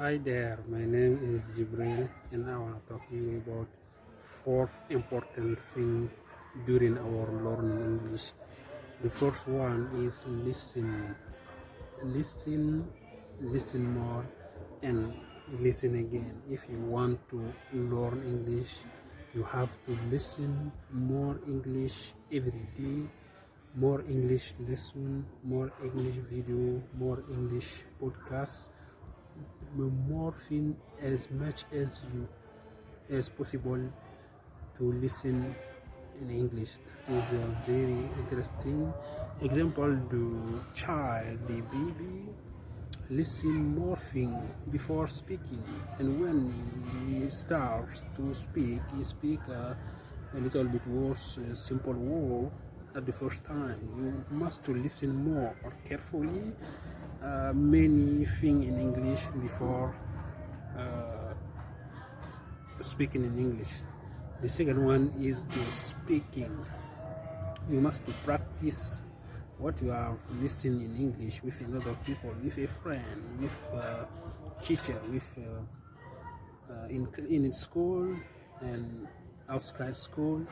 Hi there, my name is Jibril, and I want to talk to you about fourth important thing during our learning English. The first one is listen, listen, listen more, and listen again. If you want to learn English, you have to listen more English every day, more English lesson, more English video, more English podcasts, morphing as much as you as possible to listen in English. That is a very interesting example. The child, the baby, listen morphing before speaking, and when he starts to speak, he speak a little bit worse, simple word at the first time. You must to listen more carefully many things in English before uh, speaking in English. The second one is the speaking. You must to practice what you are listening in English with another people, with a friend, with a teacher, with in school and outside school,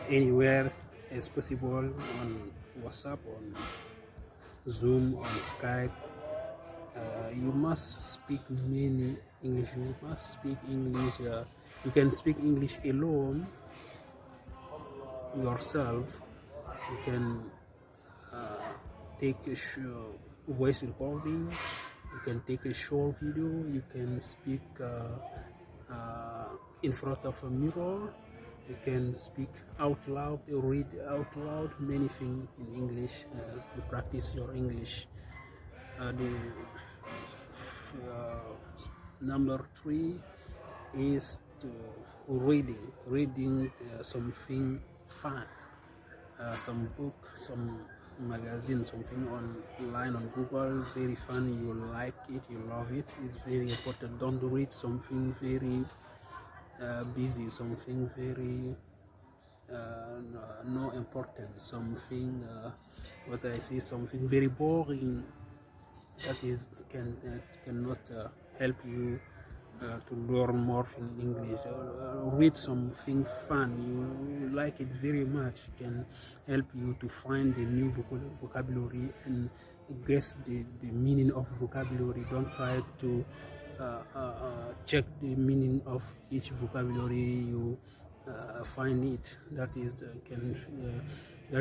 anywhere as possible, on WhatsApp, on Zoom, on Skype. You must speak many English. You must speak English. You can speak English alone yourself. You can take a voice recording. You can take a short video. You can speak in front of a mirror. You can speak out loud, read out loud, many things in English to practice your English. The number three is reading something fun, some book, some magazine, something online on Google, very fun. You like it, you love it. It's very important. Don't read something very busy, something very no important, something what I say, something very boring. That is cannot help you to learn more in English. Read something fun, you like it very much, can help you to find the new vocabulary and guess the meaning of vocabulary. Don't try to check the meaning of each vocabulary you find it. That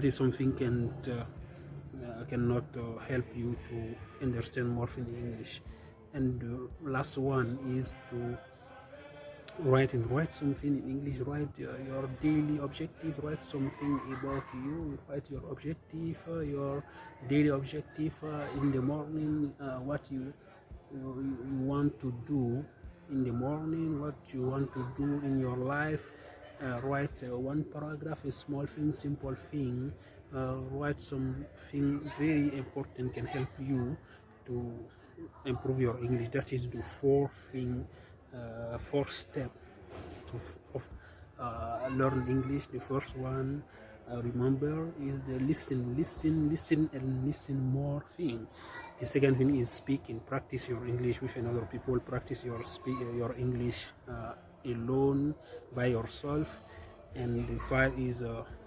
is something cannot help you to understand more in English. And the last one is to write something in English. Write your daily objective. Write something about you. Write your objective, your daily objective in the morning. What you want to do in the morning. What you want to do in your life. Write one paragraph, a small thing, simple thing. Write something very important can help you to improve your English. That is the fourth step to of learn English. The first one, remember, is the listen, and listen more thing. The second thing is speaking. Practice your English with another people. Practice your English alone by yourself. And the five is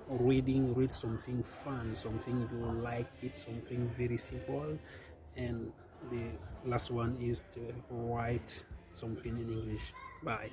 read something fun, something you like it, something very simple. And the last one is to write something in English. Bye.